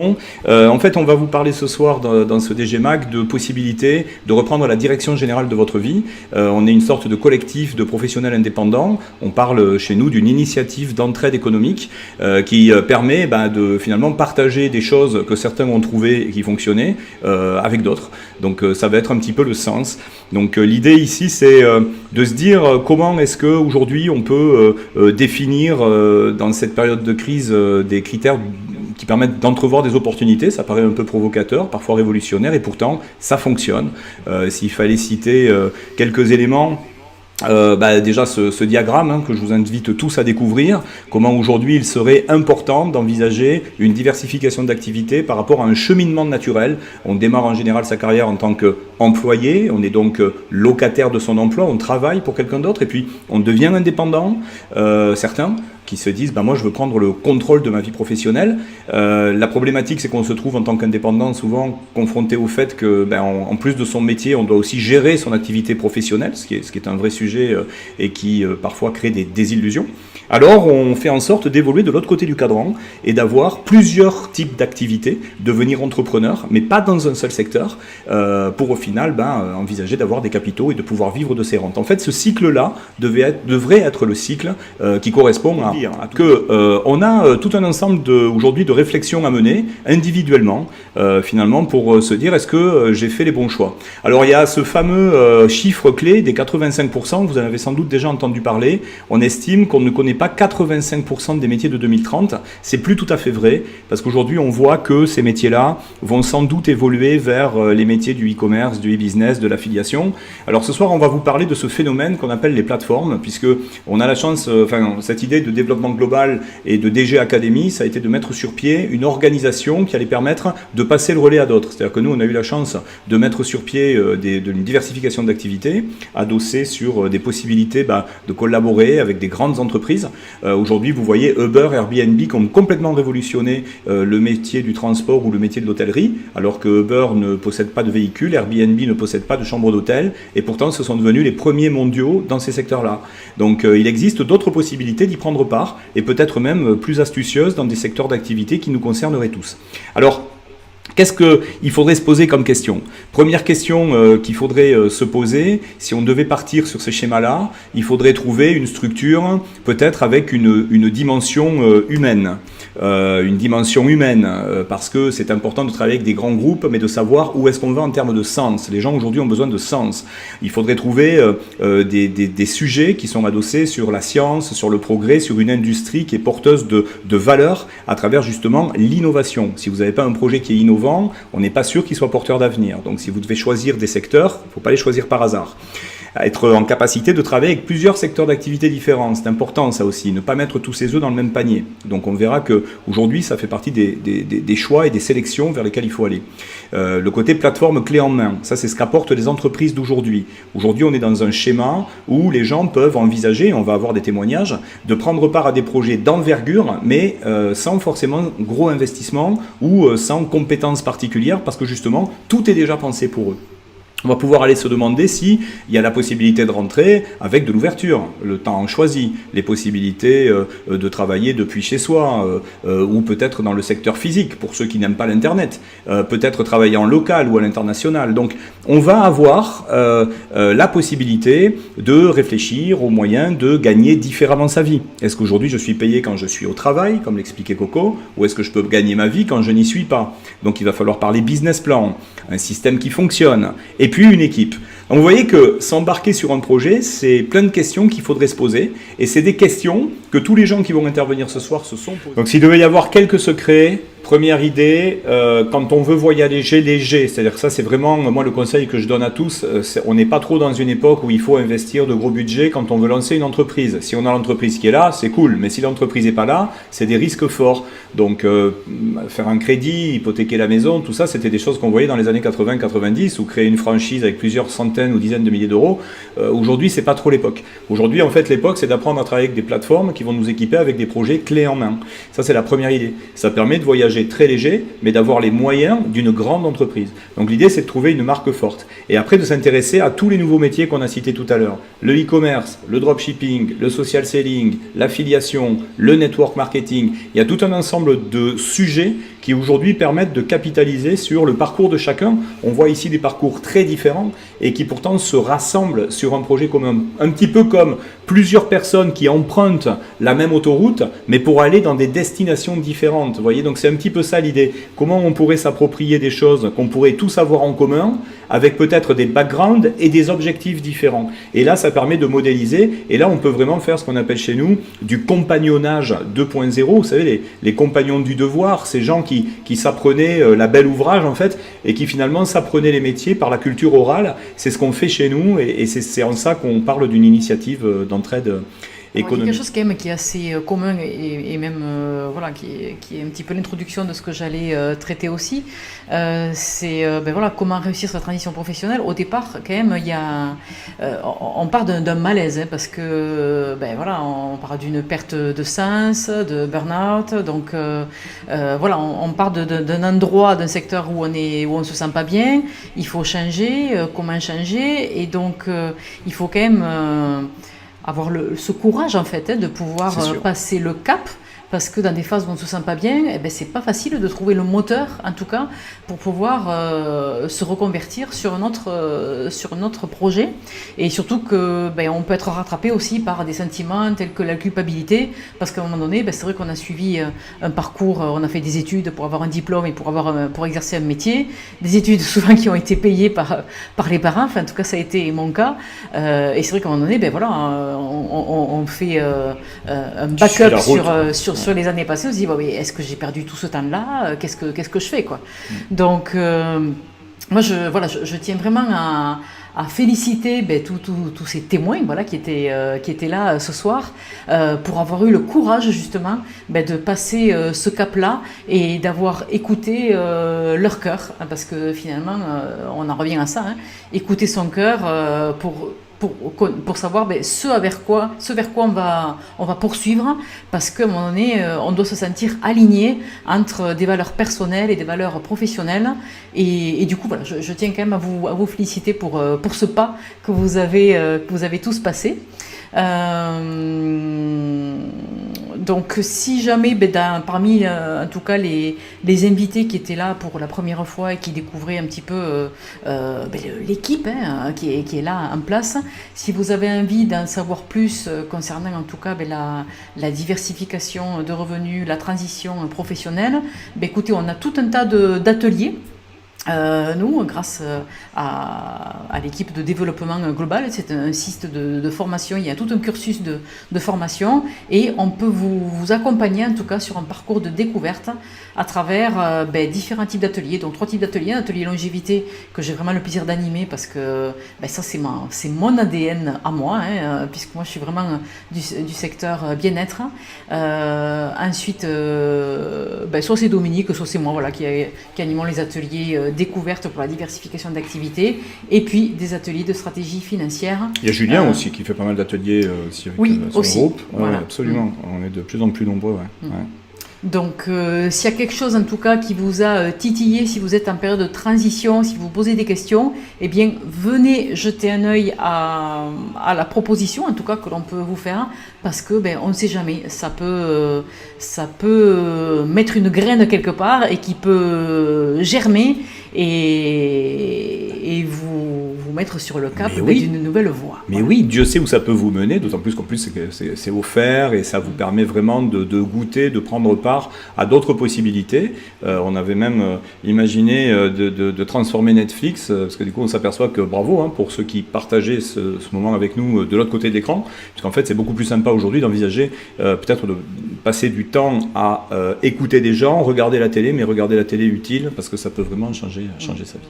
En fait, on va vous parler ce soir dans ce DG Mag de possibilités de reprendre la direction générale de votre vie. On est une sorte de collectif de professionnels indépendants. On parle chez nous d'une initiative d'entraide économique qui permet de finalement partager des choses que certains ont trouvées et qui fonctionnaient avec d'autres. Donc ça va être un petit peu le sens. Donc l'idée ici, c'est de se dire comment est-ce qu'aujourd'hui on peut définir dans cette période de crise des critères qui permettent d'entrevoir des opportunités. Ça paraît un peu provocateur, parfois révolutionnaire, et pourtant ça fonctionne. S'il fallait citer quelques éléments, déjà ce diagramme que je vous invite tous à découvrir, comment aujourd'hui il serait important d'envisager une diversification d'activités par rapport à un cheminement naturel. On démarre en général sa carrière en tant qu'employé, on est donc locataire de son emploi, on travaille pour quelqu'un d'autre, et puis on devient indépendant, certains qui se disent moi je veux prendre le contrôle de ma vie professionnelle. La problématique, c'est qu'on se trouve en tant qu'indépendant souvent confronté au fait que en plus de son métier, on doit aussi gérer son activité professionnelle, ce qui est un vrai sujet et qui parfois crée des désillusions. Alors on fait en sorte d'évoluer de l'autre côté du cadran et d'avoir plusieurs types d'activités, devenir entrepreneur, mais pas dans un seul secteur, pour au final envisager d'avoir des capitaux et de pouvoir vivre de ses rentes. En fait, ce cycle-là devrait être le cycle qui correspond à on a tout un ensemble aujourd'hui de réflexions à mener individuellement, finalement, pour se dire est-ce que j'ai fait les bons choix. Alors il y a ce fameux chiffre clé des 85%, vous en avez sans doute déjà entendu parler. On estime qu'on ne connaît pas 85% des métiers de 2030. C'est plus tout à fait vrai, parce qu'aujourd'hui on voit que ces métiers-là vont sans doute évoluer vers les métiers du e-commerce, du e-business, de l'affiliation. Alors ce soir on va vous parler de ce phénomène qu'on appelle les plateformes, puisque on a la chance, cette idée de développement global et de DG Academy, ça a été de mettre sur pied une organisation qui allait permettre de passer le relais à d'autres. C'est-à-dire que nous, on a eu la chance de mettre sur pied une diversification d'activités, adossée sur des possibilités de collaborer avec des grandes entreprises. Aujourd'hui, vous voyez Uber, Airbnb qui ont complètement révolutionné le métier du transport ou le métier de l'hôtellerie, alors que Uber ne possède pas de véhicule, Airbnb ne possède pas de chambre d'hôtel, et pourtant ce sont devenus les premiers mondiaux dans ces secteurs-là. Donc il existe d'autres possibilités d'y prendre part, et peut-être même plus astucieuses dans des secteurs d'activité qui nous concerneraient tous. Alors, qu'est-ce qu'il faudrait se poser comme question? Première question qu'il faudrait se poser, si on devait partir sur ces schémas-là, il faudrait trouver une structure peut-être avec une dimension humaine. Parce que c'est important de travailler avec des grands groupes, mais de savoir où est-ce qu'on va en termes de sens. Les gens aujourd'hui ont besoin de sens. Il faudrait trouver des sujets qui sont adossés sur la science, sur le progrès, sur une industrie qui est porteuse de valeurs à travers justement l'innovation. Si vous n'avez pas un projet qui est innovant, on n'est pas sûr qu'il soit porteur d'avenir. Donc si vous devez choisir des secteurs, il ne faut pas les choisir par hasard. Être en capacité de travailler avec plusieurs secteurs d'activité différents, c'est important ça aussi, ne pas mettre tous ses œufs dans le même panier. Donc on verra qu'aujourd'hui ça fait partie des choix et des sélections vers lesquels il faut aller. Le côté plateforme clé en main, ça c'est ce qu'apportent les entreprises d'aujourd'hui. Aujourd'hui on est dans un schéma où les gens peuvent envisager, on va avoir des témoignages, de prendre part à des projets d'envergure, mais sans forcément gros investissement ou sans compétences particulières, parce que justement tout est déjà pensé pour eux. On va pouvoir aller se demander s'il y a la possibilité de rentrer avec de l'ouverture, le temps choisi, les possibilités de travailler depuis chez soi, ou peut-être dans le secteur physique, pour ceux qui n'aiment pas l'Internet, peut-être travailler en local ou à l'international. Donc on va avoir la possibilité de réfléchir aux moyens de gagner différemment sa vie. Est-ce qu'aujourd'hui je suis payé quand je suis au travail, comme l'expliquait Coco, ou est-ce que je peux gagner ma vie quand je n'y suis pas? Donc il va falloir parler business plan, un système qui fonctionne, et puis une équipe. Donc vous voyez que s'embarquer sur un projet, c'est plein de questions qu'il faudrait se poser, et c'est des questions que tous les gens qui vont intervenir ce soir se sont posées. Donc s'il devait y avoir quelques secrets, première idée, quand on veut voyager léger, c'est-à-dire que ça c'est vraiment, moi le conseil que je donne à tous, on n'est pas trop dans une époque où il faut investir de gros budgets quand on veut lancer une entreprise. Si on a l'entreprise qui est là, c'est cool, mais si l'entreprise n'est pas là, c'est des risques forts. Donc faire un crédit, hypothéquer la maison, tout ça c'était des choses qu'on voyait dans les années 80-90, ou créer une franchise avec plusieurs centaines ou dizaines de milliers d'euros. Aujourd'hui c'est pas trop l'époque. Aujourd'hui en fait l'époque c'est d'apprendre à travailler avec des plateformes qui vont nous équiper avec des projets clés en main. Ça c'est la première idée. Ça permet de voyager très léger, mais d'avoir les moyens d'une grande entreprise. Donc l'idée, c'est de trouver une marque forte. Et après, de s'intéresser à tous les nouveaux métiers qu'on a cités tout à l'heure. Le e-commerce, le dropshipping, le social selling, l'affiliation, le network marketing. Il y a tout un ensemble de sujets qui aujourd'hui permettent de capitaliser sur le parcours de chacun. On voit ici des parcours très différents et qui pourtant se rassemblent sur un projet commun. Un petit peu comme plusieurs personnes qui empruntent la même autoroute, mais pour aller dans des destinations différentes. Vous voyez, donc c'est un petit peu ça l'idée. Comment on pourrait s'approprier des choses qu'on pourrait tous avoir en commun, avec peut-être des backgrounds et des objectifs différents. Et là, ça permet de modéliser. Et là, on peut vraiment faire ce qu'on appelle chez nous du compagnonnage 2.0. Vous savez, les compagnons du devoir, ces gens qui s'apprenaient la belle ouvrage, en fait, et qui finalement s'apprenaient les métiers par la culture orale. C'est ce qu'on fait chez nous. Et c'est en ça qu'on parle d'une initiative d'entraide économique. Il y a quelque chose quand même qui est assez commun et même voilà, qui est un petit peu l'introduction de ce que j'allais traiter aussi. C'est voilà, comment réussir sa transition professionnelle. Au départ, quand même, il y a, on part d'un malaise, hein, parce que voilà, on part d'une perte de sens, de burn-out. Donc voilà, on part d'un endroit, d'un secteur où on se sent pas bien. Il faut changer. Comment changer? Et donc il faut quand même avoir ce courage en fait, hein, de pouvoir passer le cap, parce que dans des phases où on ne se sent pas bien, c'est pas facile de trouver le moteur, en tout cas, pour pouvoir se reconvertir sur un autre projet. Et surtout que on peut être rattrapé aussi par des sentiments tels que la culpabilité, parce qu'à un moment donné, c'est vrai qu'on a suivi un parcours, on a fait des études pour avoir un diplôme et pour exercer un métier, des études souvent qui ont été payées par les parents, enfin en tout cas ça a été mon cas. Et c'est vrai qu'à un moment donné, voilà, on fait un backup sur les années passées. On se dit est-ce que j'ai perdu tout ce temps-là, qu'est-ce que je fais, quoi. Donc moi je tiens vraiment à féliciter tous ces témoins, voilà, qui étaient là ce soir, pour avoir eu le courage justement de passer ce cap-là et d'avoir écouté leur cœur, hein, parce que finalement on en revient à ça, hein, écouter son cœur pour savoir ce vers quoi on va poursuivre, parce qu'à un moment donné, on doit se sentir aligné entre des valeurs personnelles et des valeurs professionnelles. Et du coup, voilà, je tiens quand même à vous féliciter pour ce pas que vous avez tous passé. Donc si jamais parmi en tout cas les invités qui étaient là pour la première fois et qui découvraient un petit peu l'équipe, hein, qui est là en place, si vous avez envie d'en savoir plus concernant en tout cas la diversification de revenus, la transition professionnelle, écoutez, on a tout un tas d'ateliers. Nous, grâce à l'équipe de développement global, c'est un site de formation, il y a tout un cursus de formation, et on peut vous accompagner en tout cas sur un parcours de découverte à travers différents types d'ateliers. Donc 3 types d'ateliers: un atelier longévité que j'ai vraiment le plaisir d'animer, parce que ça c'est mon ADN à moi, hein, puisque moi je suis vraiment du secteur bien-être. Ensuite, soit c'est Dominique, soit c'est moi, voilà, qui animons les ateliers découverte pour la diversification d'activités, et puis des ateliers de stratégie financière. Il y a Julien aussi qui fait pas mal d'ateliers aussi avec son aussi. groupe. Voilà. Absolument, on est de plus en plus nombreux. Ouais. Donc s'il y a quelque chose en tout cas qui vous a titillé, si vous êtes en période de transition, si vous posez des questions, venez jeter un œil à la proposition en tout cas que l'on peut vous faire, parce que on ne sait jamais, ça peut mettre une graine quelque part et qui peut germer et vous mettre sur le cap d'une nouvelle voie. Mais oui, Dieu sait où ça peut vous mener, d'autant plus qu'en plus c'est offert et ça vous permet vraiment de goûter, de prendre part à d'autres possibilités. On avait même imaginé de transformer Netflix, parce que du coup on s'aperçoit que bravo, hein, pour ceux qui partageaient ce moment avec nous de l'autre côté de l'écran, parce qu'en fait c'est beaucoup plus sympa aujourd'hui d'envisager peut-être de passer du temps à écouter des gens, regarder la télé, mais regarder la télé utile, parce que ça peut vraiment changer sa vie.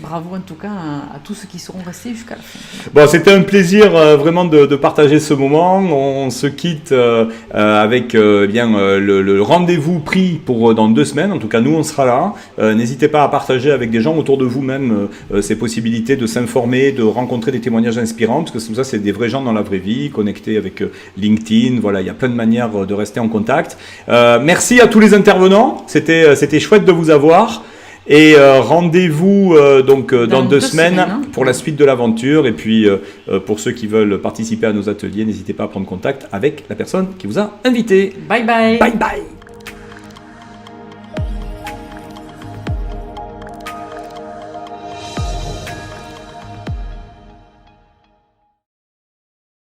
Bravo en tout cas à tous ceux qui seront restés jusqu'à la fin. Bon, c'était un plaisir vraiment de partager ce moment. On se quitte avec le rendez-vous pris pour dans 2 semaines. En tout cas, nous, on sera là. N'hésitez pas à partager avec des gens autour de vous-même ces possibilités de s'informer, de rencontrer des témoignages inspirants, parce que tout ça, c'est des vrais gens dans la vraie vie, connectés avec LinkedIn. Voilà, il y a plein de manières de rester en contact. Merci à tous les intervenants. C'était chouette de vous avoir. Et rendez-vous dans 2 semaines pour la suite de l'aventure. Et puis pour ceux qui veulent participer à nos ateliers, n'hésitez pas à prendre contact avec la personne qui vous a invité. Bye bye. Bye bye.